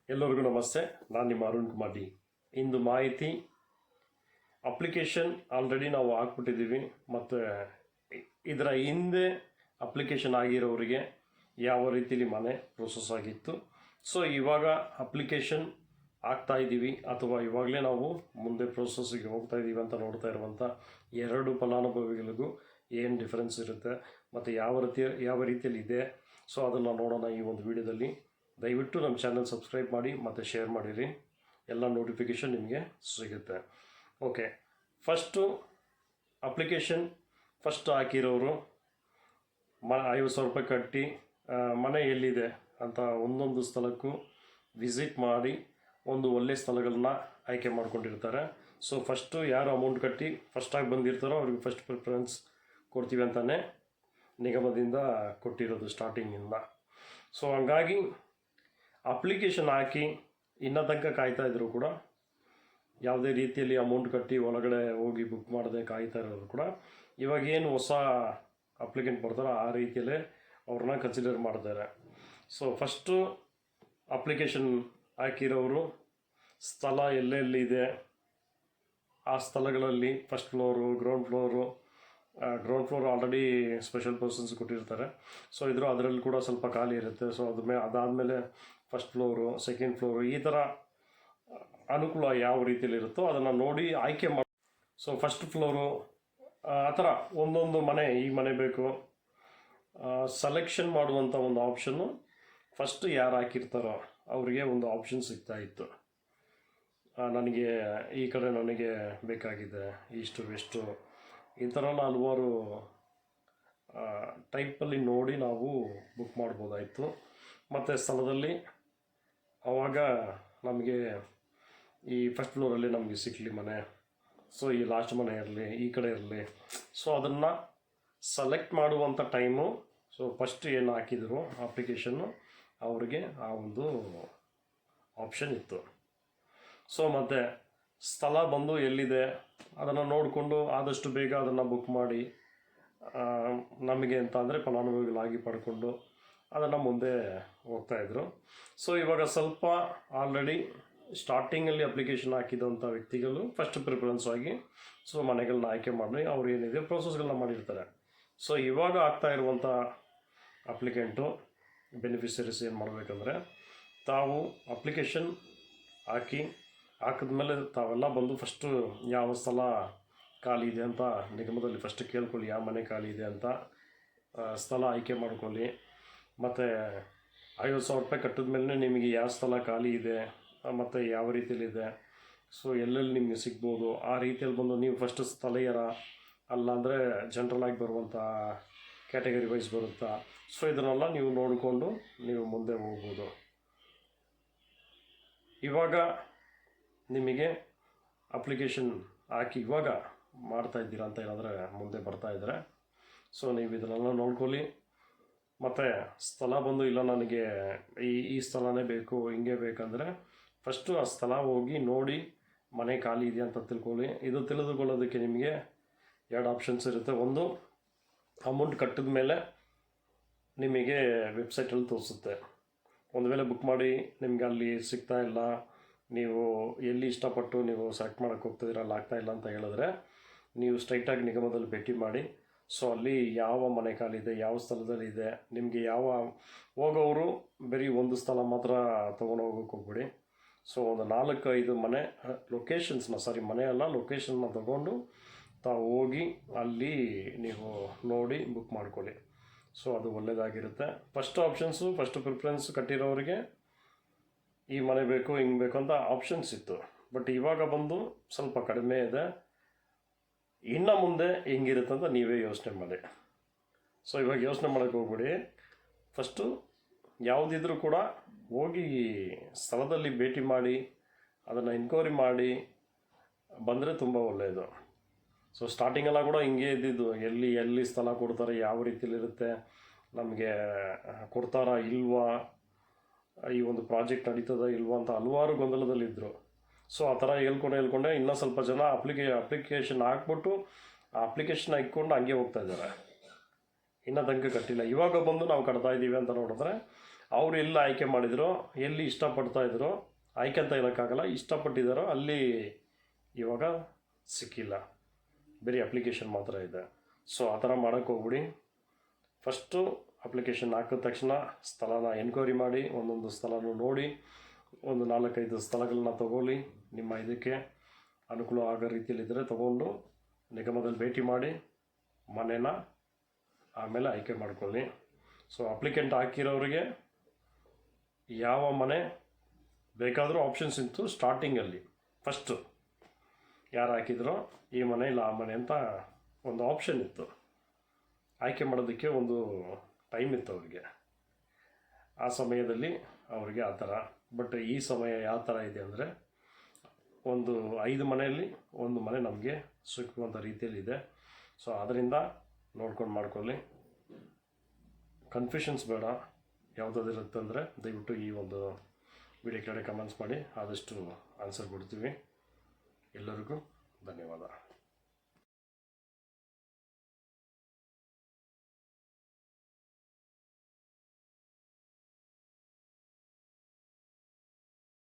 ಎಲ್ಲರಿಗೂ ನಮಸ್ತೆ. ನಾನು ನಿಮ್ಮ ಅರುಣ್ ಕುಮಾರ್ ಡಿ. ಇಂದು ಮಾಹಿತಿ ಅಪ್ಲಿಕೇಶನ್ ಆಲ್ರೆಡಿ ನಾವು ಹಾಕ್ಬಿಟ್ಟಿದ್ದೀವಿ, ಮತ್ತು ಇದರ ಹಿಂದೆ ಅಪ್ಲಿಕೇಶನ್ ಆಗಿರೋರಿಗೆ ಯಾವ ರೀತಿಲಿ ಮನೆ ಪ್ರೋಸೆಸ್ ಆಗಿತ್ತು. ಸೊ ಇವಾಗ ಅಪ್ಲಿಕೇಶನ್ ಆಗ್ತಾ ಇದ್ದೀವಿ ಅಥವಾ ಇವಾಗಲೇ ನಾವು ಮುಂದೆ ಪ್ರೋಸೆಸ್ಸಿಗೆ ಹೋಗ್ತಾ ಇದ್ದೀವಿ ಅಂತ ನೋಡ್ತಾ ಇರುವಂಥ ಎರಡು ಫಲಾನುಭವಿಗಳಿಗೂ ಏನು ಡಿಫ್ರೆನ್ಸ್ ಇರುತ್ತೆ ಮತ್ತು ಯಾವ ರೀತಿಯಲ್ಲಿ ಇದೆ, ಸೊ ಅದನ್ನು ನೋಡೋಣ ಈ ಒಂದು ವಿಡಿಯೋದಲ್ಲಿ. ದಯವಿಟ್ಟು ನಮ್ಮ ಚಾನಲ್ ಸಬ್ಸ್ಕ್ರೈಬ್ ಮಾಡಿ ಮತ್ತು ಶೇರ್ ಮಾಡಿರಿ, ಎಲ್ಲ ನೋಟಿಫಿಕೇಷನ್ ನಿಮಗೆ ಸಿಗುತ್ತೆ. ಓಕೆ, ಫಸ್ಟು ಅಪ್ಲಿಕೇಶನ್ ಫಸ್ಟ್ ಹಾಕಿರೋರು 50,000 ರೂಪಾಯಿ ಕಟ್ಟಿ ಮನೆ ಎಲ್ಲಿದೆ ಅಂತ ಒಂದೊಂದು ಸ್ಥಳಕ್ಕೂ ವಿಸಿಟ್ ಮಾಡಿ ಒಂದು ಒಳ್ಳೆಯ ಸ್ಥಳಗಳನ್ನ ಆಯ್ಕೆ ಮಾಡ್ಕೊಂಡಿರ್ತಾರೆ. ಸೊ ಫಸ್ಟು ಯಾರು ಅಮೌಂಟ್ ಕಟ್ಟಿ ಫಸ್ಟಾಗಿ ಬಂದಿರ್ತಾರೋ ಅವ್ರಿಗೆ ಫಸ್ಟ್ ಪ್ರಿಫರೆನ್ಸ್ ಕೊಡ್ತೀವಿ ಅಂತಲೇ ನಿಗಮದಿಂದ ಕೊಟ್ಟಿರೋದು ಸ್ಟಾರ್ಟಿಂಗಿಂದ. ಸೊ ಹಂಗಾಗಿ ಅಪ್ಲಿಕೇಶನ್ ಹಾಕಿ ಇನ್ನೂ ತನಕ ಕಾಯ್ತಾಯಿದ್ರು ಕೂಡ, ಯಾವುದೇ ರೀತಿಯಲ್ಲಿ ಅಮೌಂಟ್ ಕಟ್ಟಿ ಒಳಗಡೆ ಹೋಗಿ ಬುಕ್ ಮಾಡದೆ ಕಾಯ್ತಾ ಇರೋರು ಕೂಡ ಇವಾಗೇನು ಹೊಸ ಅಪ್ಲಿಕೆಂಟ್ ಬರ್ತಾರೋ ಆ ರೀತಿಯಲ್ಲೇ ಅವ್ರನ್ನ ಕನ್ಸಿಡರ್ ಮಾಡ್ತಾರೆ. ಸೊ ಫಸ್ಟು ಅಪ್ಲಿಕೇಶನ್ ಹಾಕಿರೋರು ಸ್ಥಳ ಎಲ್ಲೆಲ್ಲಿದೆ ಆ ಸ್ಥಳಗಳಲ್ಲಿ first floor, ground floor already special persons ಕೊಟ್ಟಿರ್ತಾರೆ. ಸೊ ಅದರಲ್ಲಿ ಕೂಡ ಸ್ವಲ್ಪ ಖಾಲಿ ಇರುತ್ತೆ. ಸೊ ಅದಾದಮೇಲೆ ಫಸ್ಟ್ ಫ್ಲೋರು, ಸೆಕೆಂಡ್ ಫ್ಲೋರು, ಈ ಥರ ಅನುಕೂಲ ಯಾವ ರೀತಿಯಲ್ಲಿ ಇರುತ್ತೋ ಅದನ್ನು ನೋಡಿ ಆಯ್ಕೆ ಮಾಡಿ. ಸೊ ಫಸ್ಟ್ ಫ್ಲೋರು ಆ ಥರ ಒಂದೊಂದು ಮನೆ, ಈ ಮನೆ ಬೇಕು ಸೆಲೆಕ್ಷನ್ ಮಾಡುವಂಥ ಒಂದು ಆಪ್ಷನ್ನು ಫಸ್ಟ್ ಯಾರು ಹಾಕಿರ್ತಾರೋ ಅವರಿಗೆ ಒಂದು ಆಪ್ಷನ್ ಸಿಗ್ತಾಯಿತ್ತು. ನನಗೆ ಈ ಕಡೆ ನನಗೆ ಬೇಕಾಗಿದೆ ಇಷ್ಟು ವೆಸ್ಟು, ಈ ಥರ ಹಲವಾರು ಟೈಪಲ್ಲಿ ನೋಡಿ ನಾವು ಬುಕ್ ಮಾಡ್ಬೋದಾಯಿತು. ಮತ್ತು ಸ್ಥಳದಲ್ಲಿ ಆವಾಗ ನಮಗೆ ಈ ಫಸ್ಟ್ ಫ್ಲೋರಲ್ಲಿ ನಮಗೆ ಸಿಕ್ಕಲಿ ಮನೆ, ಸೊ ಈ ಲಾಸ್ಟ್ ಮನೆ ಇರಲಿ, ಈ ಕಡೆ ಇರಲಿ, ಸೊ ಅದನ್ನು ಸೆಲೆಕ್ಟ್ ಮಾಡುವಂಥ ಟೈಮು. ಸೊ ಫಸ್ಟ್ ಏನು ಹಾಕಿದ್ರು ಅಪ್ಲಿಕೇಶನ್ನು ಅವ್ರಿಗೆ ಆ ಒಂದು ಆಪ್ಷನ್ ಇತ್ತು. ಸೊ ಮತ್ತು ಸ್ಥಳ ಬಂದು ಎಲ್ಲಿದೆ ಅದನ್ನು ನೋಡಿಕೊಂಡು ಆದಷ್ಟು ಬೇಗ ಅದನ್ನು ಬುಕ್ ಮಾಡಿ ನಮಗೆ ಅಂತ ಅಂದರೆ ಫಲಾನುಭವಿಗಳಾಗಿ ಪಡ್ಕೊಂಡು ಅದನ್ನು ಮುಂದೆ ಹೋಗ್ತಾಯಿದ್ರು. ಸೊ ಇವಾಗ ಸ್ವಲ್ಪ ಆಲ್ರೆಡಿ ಸ್ಟಾರ್ಟಿಂಗಲ್ಲಿ ಅಪ್ಲಿಕೇಶನ್ ಹಾಕಿದಂಥ ವ್ಯಕ್ತಿಗಳು ಫಸ್ಟ್ ಪ್ರಿಫರೆನ್ಸ್ ಆಗಿ ಸೊ ಮನೆಗಳನ್ನ ಆಯ್ಕೆ ಮಾಡಿ ಅವ್ರು ಏನಿದೆ ಪ್ರೋಸೆಸ್ಗಳನ್ನ ಮಾಡಿರ್ತಾರೆ. ಸೊ ಇವಾಗ ಆಗ್ತಾ ಇರುವಂಥ ಅಪ್ಲಿಕೆಂಟು ಬೆನಿಫಿಷರೀಸ್ ಏನು ಮಾಡಬೇಕಂದ್ರೆ, ತಾವು ಅಪ್ಲಿಕೇಶನ್ ಹಾಕಿದ್ಮೇಲೆ ತಾವೆಲ್ಲ ಬಂದು ಫಸ್ಟು ಯಾವ ಸ್ಥಳ ಖಾಲಿ ಇದೆ ಅಂತ ನಿಗಮದಲ್ಲಿ ಫಸ್ಟ್ ಕೇಳ್ಕೊಳ್ಳಿ, ಯಾವ ಮನೆ ಖಾಲಿ ಇದೆ ಅಂತ ಸ್ಥಳ ಆಯ್ಕೆ ಮಾಡ್ಕೊಳ್ಳಿ. ಮತ್ತು 50,000 ರೂಪಾಯಿ ಕಟ್ಟಿದ ಮೇಲೆ ನಿಮಗೆ ಯಾವ ಸ್ಥಳ ಖಾಲಿ ಇದೆ ಮತ್ತು ಯಾವ ರೀತಿಯಲ್ಲಿದೆ, ಸೊ ಎಲ್ಲೆಲ್ಲಿ ನಿಮಗೆ ಸಿಗ್ಬೋದು ಆ ರೀತಿಯಲ್ಲಿ ಬಂದು ನೀವು ಫಸ್ಟ್ ಸ್ಥಳೀಯರ ಅಲ್ಲಾಂದರೆ ಜನರಲಾಗಿ ಬರುವಂಥ ಕ್ಯಾಟಗರಿ ವೈಸ್ ಬರುತ್ತಾ, ಸೊ ಇದನ್ನೆಲ್ಲ ನೀವು ನೋಡಿಕೊಂಡು ನೀವು ಮುಂದೆ ಹೋಗ್ಬೋದು. ಇವಾಗ ನಿಮಗೆ ಅಪ್ಲಿಕೇಶನ್ ಹಾಕಿ ಇವಾಗ ಮಾಡ್ತಾಯಿದ್ದೀರಾ ಅಂತ ಏನಾದರೆ ಮುಂದೆ ಬರ್ತಾಯಿದ್ರೆ, ಸೊ ನೀವು ಇದನ್ನೆಲ್ಲ ನೋಡ್ಕೊಳ್ಳಿ. ಮತ್ತು ಸ್ಥಳ ಬಂದು ಇಲ್ಲ ನನಗೆ ಈ ಸ್ಥಳನೇ ಬೇಕು ಹಿಂಗೆ ಬೇಕಂದರೆ ಫಸ್ಟು ಆ ಸ್ಥಳ ಹೋಗಿ ನೋಡಿ ಮನೆ ಖಾಲಿ ಇದೆಯಾ ಅಂತ ತಿಳ್ಕೊಳ್ಳಿ. ಇದು ತಿಳಿದುಕೊಳ್ಳೋದಕ್ಕೆ ನಿಮಗೆ ಎರಡು ಆಪ್ಷನ್ಸ್ ಇರುತ್ತೆ. ಒಂದು, ಅಮೌಂಟ್ ಕಟ್ಟಿದ ಮೇಲೆ ನಿಮಗೆ ವೆಬ್ಸೈಟಲ್ಲಿ ತೋರಿಸುತ್ತೆ. ಒಂದು ವೇಳೆ ಬುಕ್ ಮಾಡಿ ನಿಮಗೆ ಅಲ್ಲಿ ಸಿಗ್ತಾ ಇಲ್ಲ, ನೀವು ಎಲ್ಲಿ ಇಷ್ಟಪಟ್ಟು ನೀವು ಸೆಲೆಕ್ಟ್ ಮಾಡೋಕ್ಕೆ ಹೋಗ್ತಿದ್ದೀರ ಅಲ್ಲಿ ಆಗ್ತಾಯಿಲ್ಲ ಅಂತ ಹೇಳಿದ್ರೆ ನೀವು ಸ್ಟ್ರೈಟಾಗಿ ನಿಗಮದಲ್ಲಿ ಭೇಟಿ ಮಾಡಿ. ಸೊ ಅಲ್ಲಿ ಯಾವ ಮನೆ ಖಾಲಿ ಇದೆ, ಯಾವ ಸ್ಥಳದಲ್ಲಿ ಇದೆ, ನಿಮಗೆ ಹೋಗೋರು ಬರೀ ಒಂದು ಸ್ಥಳ ಮಾತ್ರ ತೊಗೊಂಡು ಹೋಗೋಕ್ಕೆ ಹೋಗ್ಬಿಡಿ. ಸೊ ಒಂದು 4-5 ಮನೆ ಲೊಕೇಶನ್ನ ತೊಗೊಂಡು ತಾವು ಹೋಗಿ ಅಲ್ಲಿ ನೀವು ನೋಡಿ ಬುಕ್ ಮಾಡ್ಕೊಳ್ಳಿ. ಸೊ ಅದು ಒಳ್ಳೆಯದಾಗಿರುತ್ತೆ. ಫಸ್ಟ್ ಆಪ್ಷನ್ಸು ಫಸ್ಟ್ ಪ್ರಿಫರೆನ್ಸ್ ಕಟ್ಟಿರೋರಿಗೆ ಈ ಮನೆ ಬೇಕು ಹಿಂಗೆ ಬೇಕು ಅಂತ ಆಪ್ಷನ್ಸ್ ಇತ್ತು. ಬಟ್ ಇವಾಗ ಬಂದು ಸ್ವಲ್ಪ ಕಡಿಮೆ ಇದೆ. ಇನ್ನು ಮುಂದೆ ಹೆಂಗಿರುತ್ತೆ ಅಂತ ನೀವೇ ಯೋಚನೆ ಮಾಡಿ. ಸೊ ಇವಾಗ ಯೋಚನೆ ಮಾಡೋಕ್ಕೆ ಹೋಗ್ಬಿಡಿ. ಫಸ್ಟು ಯಾವುದಿದ್ರೂ ಕೂಡ ಹೋಗಿ ಸ್ಥಳದಲ್ಲಿ ಭೇಟಿ ಮಾಡಿ ಅದನ್ನು ಎನ್ಕ್ವೈರಿ ಮಾಡಿ ಬಂದರೆ ತುಂಬ ಒಳ್ಳೆಯದು. ಸೊ ಸ್ಟಾರ್ಟಿಂಗೆಲ್ಲ ಕೂಡ ಹಿಂಗೆ ಇದ್ದಿದ್ದು, ಎಲ್ಲಿ ಸ್ಥಳ ಕೊಡ್ತಾರೆ, ಯಾವ ರೀತಿಯಲ್ಲಿರುತ್ತೆ, ನಮಗೆ ಕೊಡ್ತಾರಾ ಇಲ್ವಾ, ಈ ಒಂದು ಪ್ರಾಜೆಕ್ಟ್ ನಡೀತದ ಇಲ್ವಾ ಅಂತ ಹಲವಾರು ಗೊಂದಲದಲ್ಲಿದ್ದರು. ಸೊ ಆ ಥರ ಹೇಳ್ಕೊಂಡೆ ಇನ್ನೂ ಸ್ವಲ್ಪ ಜನ ಅಪ್ಲಿಕೇಶನ್ ಹಾಕ್ಬಿಟ್ಟು ಆ ಅಪ್ಲಿಕೇಶನ್ ಇಟ್ಕೊಂಡು ಹಂಗೆ ಹೋಗ್ತಾ ಇದ್ದಾರೆ, ಇನ್ನೂ ತನಕ ಕಟ್ಟಿಲ್ಲ. ಇವಾಗ ಬಂದು ನಾವು ಕಟ್ತಾ ಇದ್ದೀವಿ ಅಂತ ನೋಡಿದ್ರೆ ಅವ್ರು ಎಲ್ಲಿ ಆಯ್ಕೆ ಮಾಡಿದರೋ, ಎಲ್ಲಿ ಇಷ್ಟಪಡ್ತಾ ಇದ್ರೋ, ಆಯ್ಕೆ ಅಂತ ಹೇಳೋಕ್ಕಾಗಲ್ಲ, ಇಷ್ಟಪಟ್ಟಿದ್ದಾರೋ ಅಲ್ಲಿ ಇವಾಗ ಸಿಕ್ಕಿಲ್ಲ, ಬರೀ ಅಪ್ಲಿಕೇಶನ್ ಮಾತ್ರ ಇದೆ. ಸೊ ಆ ಥರ ಮಾಡೋಕ್ಕೆ ಹೋಗ್ಬಿಡಿ. ಫಸ್ಟು ಅಪ್ಲಿಕೇಶನ್ ಹಾಕಿದ ತಕ್ಷಣ ಸ್ಥಳನ ಎನ್ಕ್ವೈರಿ ಮಾಡಿ, ಒಂದೊಂದು ಸ್ಥಳನೂ ನೋಡಿ, ಒಂದು 4-5 ಸ್ಥಳಗಳನ್ನ ತಗೊಳ್ಳಿ. ನಿಮ್ಮ ಇದಕ್ಕೆ ಅನುಕೂಲ ಆಗೋ ರೀತಿಯಲ್ಲಿದ್ದರೆ ತೊಗೊಂಡು ನಿಗಮದಲ್ಲಿ ಭೇಟಿ ಮಾಡಿ ಮನೇನ ಆಮೇಲೆ ಆಯ್ಕೆ ಮಾಡ್ಕೊಳ್ಳಿ. ಸೊ ಅಪ್ಲಿಕೆಂಟ್ ಹಾಕಿರೋರಿಗೆ ಯಾವ ಮನೆ ಬೇಕಾದರೂ ಆಪ್ಷನ್ಸ್ ಇತ್ತು ಸ್ಟಾರ್ಟಿಂಗಲ್ಲಿ. ಫಸ್ಟು ಯಾರು ಹಾಕಿದ್ರೋ ಈ ಮನೆ ಇಲ್ಲ ಆ ಮನೆ ಅಂತ ಒಂದು ಆಪ್ಷನ್ ಇತ್ತು, ಆಯ್ಕೆ ಮಾಡೋದಕ್ಕೆ ಒಂದು ಟೈಮ್ ಇತ್ತು ಅವ್ರಿಗೆ. ಆ ಸಮಯದಲ್ಲಿ ಅವ್ರಿಗೆ ಆ ಥರ. ಬಟ್ ಈ ಸಮಯ ಯಾವ ಥರ ಇದೆ ಅಂದರೆ, ಒಂದು 5 ಮನೆಯಲ್ಲಿ 1 ಮನೆ ನಮಗೆ ಸಿಕ್ಕುವಂಥ ರೀತಿಯಲ್ಲಿದೆ. ಸೊ ಅದರಿಂದ ನೋಡ್ಕೊಂಡು ಮಾಡ್ಕೊಳ್ಳಿ, ಕನ್ಫ್ಯೂಷನ್ಸ್ ಬೇಡ. ಯಾವುದಾದ್ರು ಇರುತ್ತೆ ಅಂದರೆ ದಯವಿಟ್ಟು ಈ ಒಂದು ವಿಡಿಯೋ ಕೆಳಗಡೆ ಕಮೆಂಟ್ಸ್ ಮಾಡಿ, ಆದಷ್ಟು ಆನ್ಸರ್ ಕೊಡ್ತೀವಿ. ಎಲ್ಲರಿಗೂ ಧನ್ಯವಾದ.